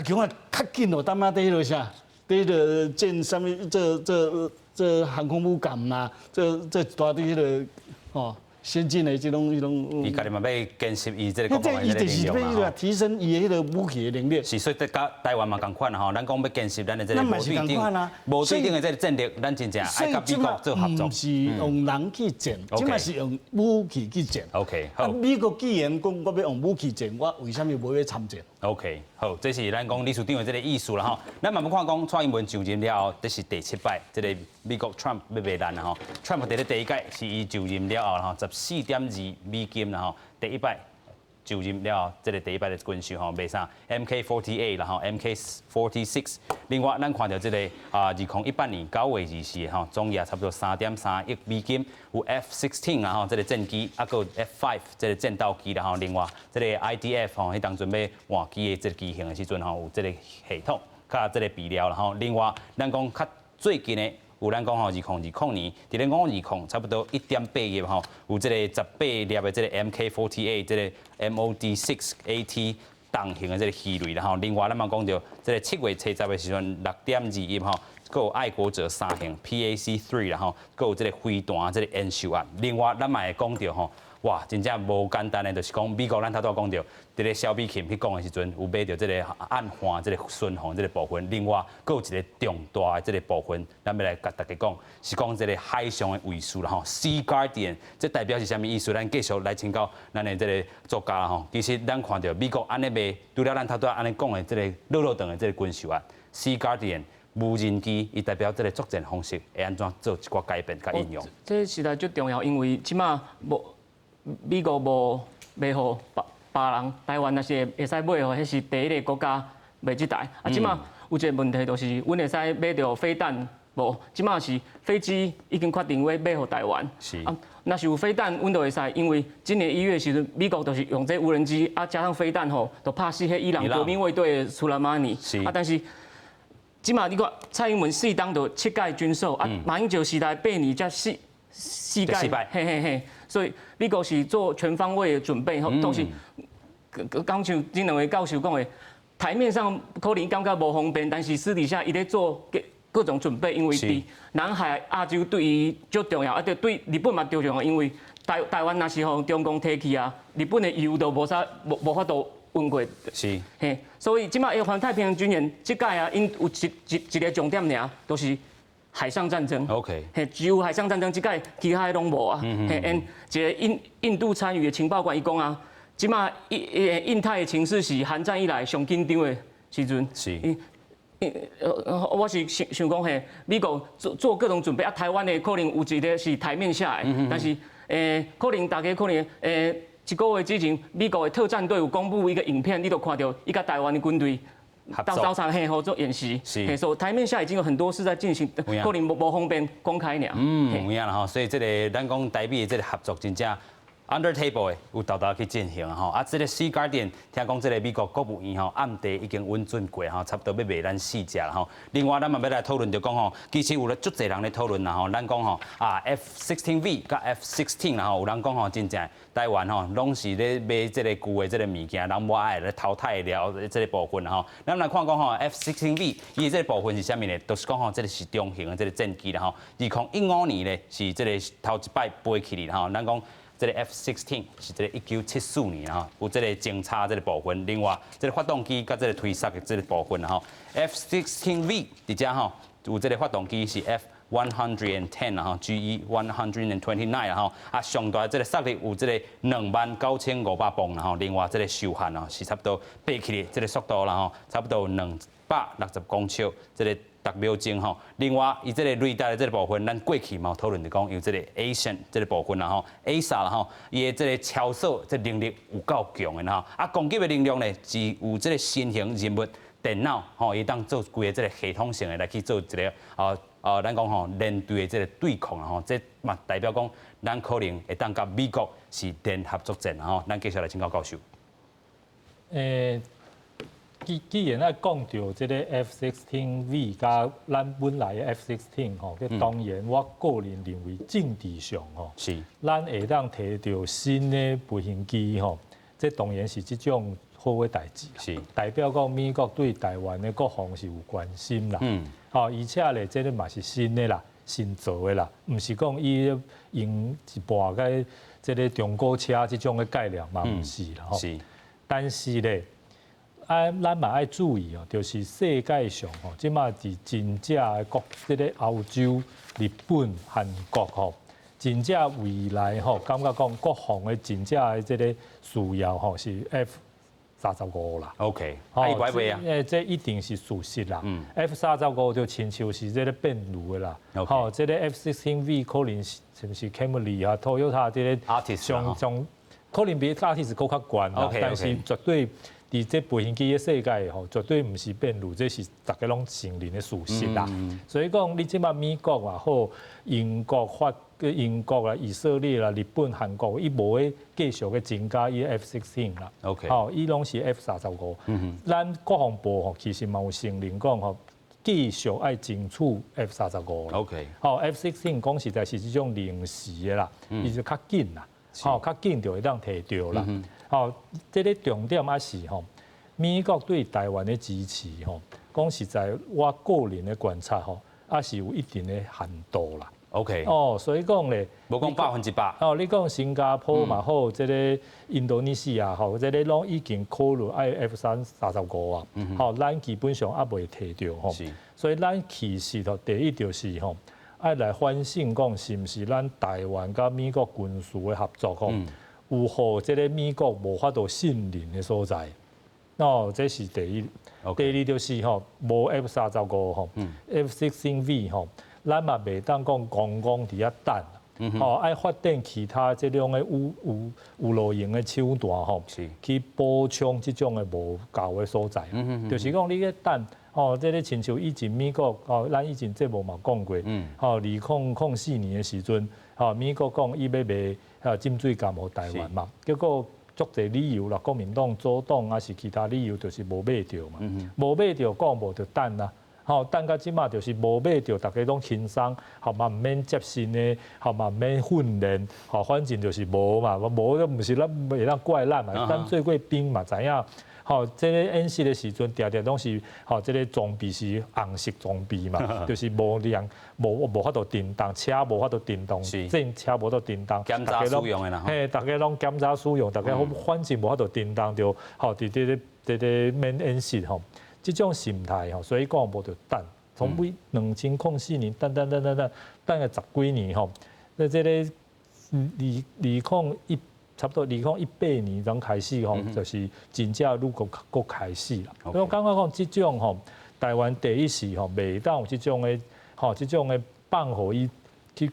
强啊较紧哦，当妈在迄个啥，在迄个建什么这航空母舰啦，这大堆迄个哦先进的这种。伊家己嘛要建设伊这个国防的力量嘛，提升伊的迄个武器的能力。是，所以甲台湾嘛共款吼，咱讲要建设咱的这个无对顶的这个战略，咱真正爱甲美国做合作。毋是用人去战，即嘛是用武器去战。OK， 好。美国既然讲我要用武器战，我为什么无要参战 ？OK， 好，这是咱讲理事长的这个意思啦吼。咱慢慢看讲蔡英文就任了后，这是第7摆，这个美国 Trump 要卖咱啦吼。Trump 伫咧第一届是伊就任了后吼，14.2美金啦吼，第一摆就任了后，这个第一摆的军售吼卖啥 MK48 啦吼 ，MK46。另外，咱看到这个2018年9月24号，总额差不多3.3亿美金，有 F-16啦吼，这个战机，啊个 F5 这个战斗机啦吼。另外，这个 IDF 吼，迄当阵要换机的这个机型的时阵吼，有这个系统，甲这个备料啦吼。另外，咱讲较最近的。有咱讲吼，2020年，伫咧2020差不多1.8亿吼，有这个18粒的这个 MK48，这个 MOD6AT 重型的这个鱼雷啦吼。另外，咱嘛讲到这个7月70的时阵6.2亿吼，佮有爱国者3型 PAC3 啦吼，佮有这个飞弹这个演习案。另外，咱嘛会讲到吼。哇，真正无简单的，就是讲美国咱头拄讲到，伫咧小比琴去讲的时阵，有买到这个暗化这个巡航这个部分，另外，佫有一个重大的这个部分，咱要来甲大家讲，是讲这个海上的卫士啦吼 ，Sea Guardian， 这代表是啥物意思？咱继续来请教咱的这个作家啦吼。其实咱看到美国安尼卖，除了咱头拄安尼讲的这个落长的这个军售案 ，Sea Guardian 无人机，伊代表这个作战方式会安怎做一寡改变甲应用？这实在最重要，因为即马无。美国无卖互别人，台湾若是会使买互，迄是第一个国家卖即台。即马有一个问题，就是阮会使买到飞弹无？即马是飞机已经确定要买互台湾。是。若是有飞弹，阮就会使，因为今年1月时阵，美国就是用这无人机加上飞弹吼，就拍死迄伊朗革命卫队的苏莱马尼。是。但是即马你看蔡英文4当就7届军售，马英九时代8年才4届，嘿。所以美国是做全方位的准备，都是刚像这两位教授讲的，台面上可能感觉无方便，但是私底下伊咧做各种准备，因为伫南海、亚洲对伊足重要，对日本嘛最重要，因为台湾若是互中共摕去啊，日本的油都无无法度运过。是。嘿，所以即马环太平洋军演即届啊，因有一个重点尔，都是海上战争。OK。嘿，只有海上战争即届其他拢无啊。嘿，一个印度参与的情报官伊讲啊，即马印太的情势是韩战以来上紧张的时阵。是。我是想讲嘿，美国做各种准备啊，台湾的可能有一个是台面下的，但是可能大家可能一个月之前，美国的特战队有公布一个影片，你都看到伊甲台湾的军队到场嘿合作演习，嘿，所以台面下已经有很多事在进行，可能无方便公开尔。有影啦吼，所以这个咱讲台美的这个合作真正。Under table 的有豆豆去进行吼，啊，这个Sea Guardian听讲这个美国国务院吼暗地已经运准过吼，差不多要卖咱4只啦吼。另外咱嘛要来讨论就讲吼，其实有咧足侪人咧讨论啦吼，咱讲吼啊 F-16V 甲 F-16啦吼，有人讲吼真正台湾吼拢是咧买这个旧的这个物件，人无爱咧淘汰了这个部分啦吼。咱来看讲吼 F-16V 伊这个部分是啥物呢？就是讲吼这个是中型的这个战机啦吼。2015年咧是这个头一摆飞起哩吼，咱讲。这个 F-16是这个1974年哈，有这个侦察这个部分，另外这个发动机跟这个推塞的这个部分哈。F-16V 伫遮吼有这个发动机是 F-110哈 ，GE-129哈，啊上大这个塞力有这个29500磅啦吼，另外这个受限哦是差不多飞起的这个速度啦吼，差不多260公尺这个。达秒钟吼，另外伊这个雷达的这个部分，咱过去嘛讨论就讲有这个 ASIAN 这个部分啦吼 ，ASA 啦吼，伊的这个超速这能力有够强的吼，啊攻击的能力呢是有这个新型人物电脑吼，伊当做规个这个系统性的来去做一个咱讲吼连队的这个对抗吼，这嘛代表讲咱可能会当甲美国是联合作战吼，咱接下来请教教授。既然爱讲到这个 F-16V 加咱本来的 F-16吼，当然我个人认为政治上吼，是咱会当摕到新的飞行机吼，这当然是这种好的代志，是代表讲美国对台湾的国防是有关心啦，而且咧，这个嘛是新的啦，新做的啦，唔是讲伊用一半个这个中古车这种的概念嘛，唔是啦吼，但是咧。咱嘛爱注意哦，就是世界上吼，即马是真正的国，即个欧洲、日本、韩国吼，真正未来吼，感觉讲国防的真正的即个需要吼是 F-35啦。OK，爱不爱啊？这一定是事实啦。F-35就亲像是即个变路的啦。吼，即个 F-16V 可能是是不是 Camry 啊、Toyota 即个 Artist 上可能比 Artist 更较悬啦，但是绝对。伫这飞行机的世界吼，绝对唔是变路，这是大家拢承认的事实啦。所以讲，你即马美国也好，英国啦、以色列啦、日本、韩国，伊无会继续嘅增加伊 F-16啦。OK， 吼，伊拢是 F-35。咱国防部吼，其实嘛有承认讲吼，继续爱争取 F-35 啦。OK， 吼 F-16讲实在是这种临时的啦，伊就较紧啦，吼较紧就会当摕到啦。吼，这个重点也是吼，美国对台湾的支持吼，讲实在，我个人的观察吼，也是有一定的限度啦。OK， 所以讲咧，无讲100%。你讲新加坡嘛好，这个印度尼西亚吼，这个拢已经考虑爱 F-35啊，咱基本上也未摕到吼。所以咱其实吼，第一就是吼，爱来反省讲是毋是咱台湾甲美国军事的合作吼。有互这个美国无法度信任的所在，这是第一。第二就是吼，无 F-35吼，F-16V 吼，咱嘛袂当讲光光伫遐等，爱发展其他这种的有路型的手段吼，去补充这种的无够的所在。就是讲你咧等，这个亲像以前美国，咱以前节目嘛讲过，2004年的时阵，美国讲伊要卖。浸水艦互台灣嘛，結果足濟理由啦，國民黨、左黨還是其他理由，就是無買到嘛，無買到講無就等啦，吼，等到即马就是无买着，大家拢轻松，吼嘛毋免接新的，吼嘛毋免训练，吼反正就是无嘛，无就毋是咱袂当怪咱嘛，咱做过兵嘛，知影。吼，这个演习的时阵，常常拢是吼，这个装备是红色装备嘛，就是无量无法度震动，车无法度震动，正车无法度震动，检查使用的啦，嘿，大家拢检查使用，大家反正无法度震动着，吼，伫这免演习吼，这种心态吼，所以讲无着等，从2004年等个10几年吼，那这个差不多2018年刚开始吼，就是真正愈搁开始啦。我感觉讲即种吼，台湾第一时吼，袂当有即种的放互伊去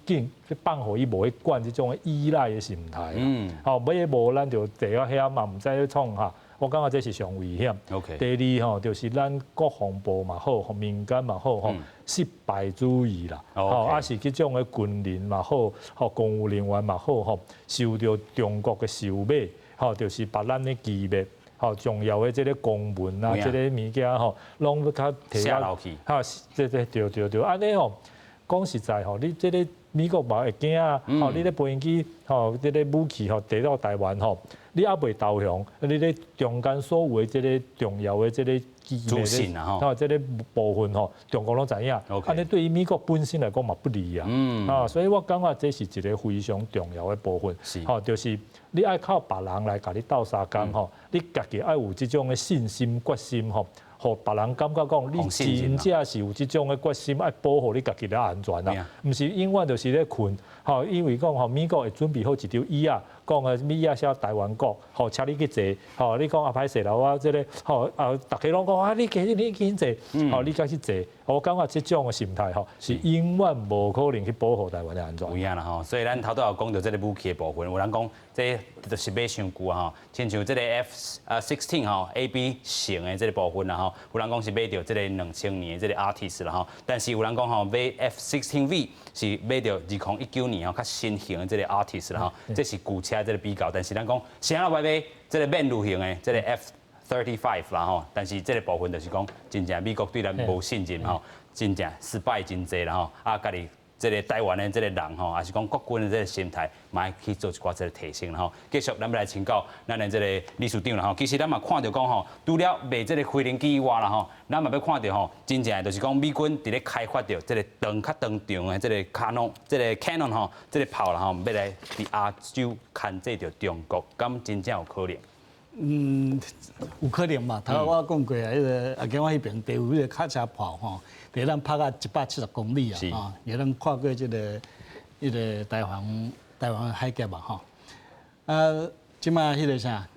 放互伊无去管即种的依赖的心态。吼，尾无咱就坐到遐嘛，毋知去创哈。我感觉这是上危险。第二吼，就是咱国防部嘛好，民间嘛好吼，失败主义啦，吼，啊是这种的军人嘛好，吼公务人员嘛好吼，受到中国的收买，吼，就是把咱的机密，吼重要的这个公文啊，这个物件吼，拢要较摕下去，哈，对，安尼吼，讲实在吼，你这个美国嘛会惊啊，吼，你咧飞行机吼，这个武器吼摕到台湾吼。你也未投降，你咧中间所有的这个重要的这个资讯啊吼，这个部分吼，中国拢知影，安尼对于美国本身来讲嘛不利啊，啊，所以我感觉这是一个非常重要的部分，吼，就是你爱靠别人来甲你斗相共吼，你家己爱有这种的信心决心吼。互别人感觉讲，你真正是有这种的决心，爱保护你家己的安全啦，毋是永远就是咧困，吼，因为讲吼美国会准备好一条椅啊，讲个米亚写台湾国，吼，请你去坐，吼，你讲啊歹势啦，我这个吼大家拢讲啊，你去坐，吼，你该去坐，我感觉这种的心态吼，是永远无可能去保护台湾的安全。有影啦吼，所以咱头拄有讲到这个武器的部分，有人讲这就是买伤久啊吼，亲像这个 F-16 吼 AB 型的这个部分啦吼，有人讲是买到这个2000年的这个 Artis 啦吼，但是有人讲吼买 F-16V 是买到2019年吼较新型的这个 Artis 啦吼，这是旧车这个比较，但是咱讲谁要买这个面路型的这个 F-35啦吼，但是这个部分就是讲真正美国对咱无信任吼，真正失败真济啦吼，啊家己。这个台湾的这个人吼，也是讲国军的这个心态，嘛要去做一寡这个提升啦吼。继续，咱要来请教咱的这个理事长啦吼。其实咱嘛看到讲吼，除了卖这个飞行机以外啦吼，咱嘛要看到吼，真正就是讲美军伫咧开发着这个较长的这个Canon 吼，这个炮啦吼，要来伫亚洲牵制着中国，敢真正有可能？有可能嘛？头我讲过啊，迄个阿我迄边地有迄个卡车炮吼，伫咱拍到170公里啊，啊，也能跨过这个台湾海峡嘛，吼。啊，即马迄个啥，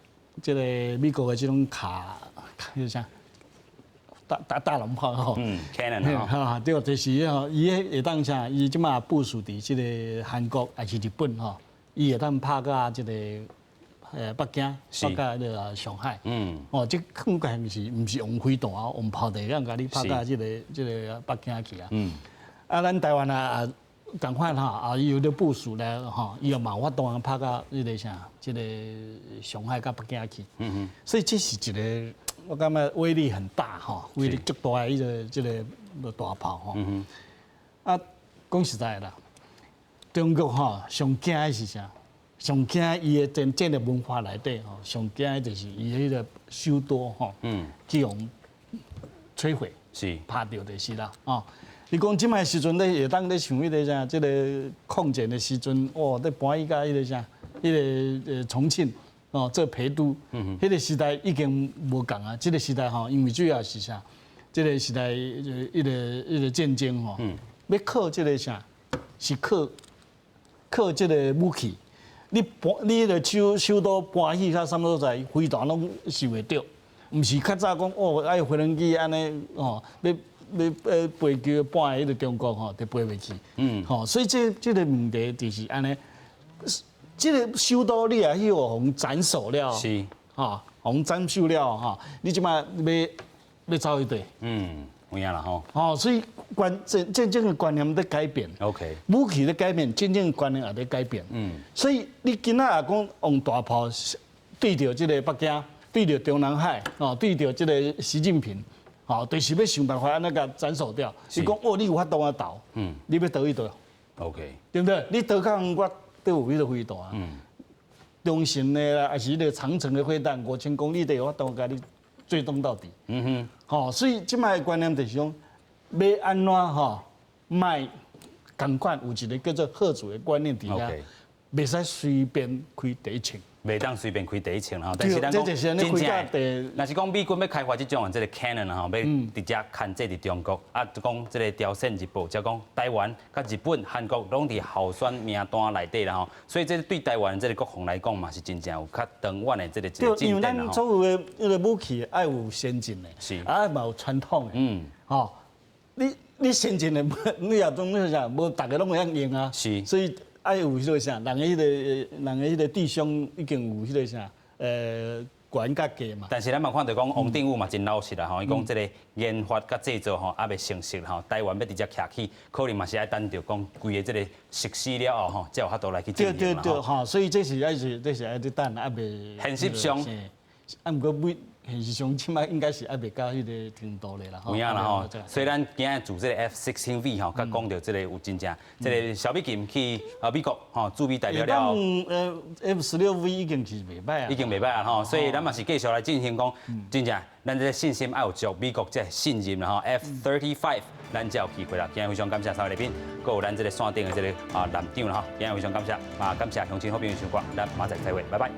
这个美国的这种迄个啥，大龙炮吼，Canon 吼，对，就是吼，伊会当啥，伊即马部署伫这个韩国还是日本吼，伊会当拍到这个。北京，拍到迄个上海，哦，这更加毋是用飞弹啊，用炮弹，让甲你拍到这个北京去啊。啊，咱台湾啊，赶快哈，啊，伊有咧部署咧，吼，伊有嘛法度拍到迄个啥，这个上海甲北京去。所以这是一个，我感觉威力很大吼，威力足大的这个大炮吼。啊，讲实在啦，中国吼上惊的是啥？上惊伊的战略文化内底吼，上惊的就是伊迄个首都吼，去用摧毁，拍掉就是啦。哦，你讲即摆时阵咧，会当咧想迄个啥，即个抗战的时阵，哦，咧搬伊甲迄个啥，迄个重庆哦做陪都，迄个时代已经无共啊。即个时代吼，因为主要是啥，即个时代一个战争吼，要靠即个啥，是靠即个武器。你迄个首都搬去啥什么所在，飞弹拢受会着，毋是较早讲哦，爱飞行机安尼哦，要飞机搬迄个中国吼，就飞袂去。吼，所以这个问题就是安尼，这个首都你也去互斩首了，是，吼，互斩首了吼，你即摆要走迄地。有影啦吼。哦，所以真正的观念在改变。OK。武器在改变，真正的观念也在改变。所以你今仔也讲用大炮对着这个北京，对着中南海，哦，对着这个习近平，好，就是要想办法安那个斩首掉。你讲哦，你有法度啊投，你要投一投 OK， 对不对？你投到我都有迄个飞弹，中型的啦，还是迄个长程的飞弹，5000公里的，有法度甲你追踪到底。好，所以即摆的观念就是讲，要安怎吼，卖赶快有一个叫做贺主的观念底下，袂使随便开第一枪。袂当随便开第一枪啦，但是咱讲真正，若是讲美军要开发这种这个 cannon 吼，要直接牵制伫中国，啊，就讲这个朝鲜日报，就讲台湾、甲日本、韩国拢伫候选名单内底啦吼，所以这对台湾这个国防来讲嘛是真正有较长远的这个进展啦吼。因为咱所有的迄个武器爱有先进的，是，啊嘛有传统的，吼，你先进的，你也总是啥，无大家拢会晓用啊，是，所以。爱有迄个啥，人的迄个弟兄已经有迄个啥，管甲价嘛。但是咱嘛看到讲王定武嘛真老实啦吼，伊讲这个研发甲制造吼还未成熟吼，台湾要直接徛起，可能嘛是爱等着讲规个这个实施了后吼，才有法度来去进行啦。对，吼，所以这是爱等还未。现实上，啊，毋过现实上，起码应该是还未到迄个程度咧啦。有影啦吼，虽然今日做这个 F-16V 吼，甲讲到这个有真正，这个小美金去美国吼驻美代表了。F-16V 已经是袂歹啊。已经袂歹啊吼，所以咱嘛是继续来进行讲，真正咱这个信心爱有足美国这信任啦吼 F-35，咱才有机会啦。今日非常感谢三位来宾，还有咱这个线顶的这个舰长啦吼，今日非常感谢，感谢乡亲好朋友收看，咱马仔再会，拜拜。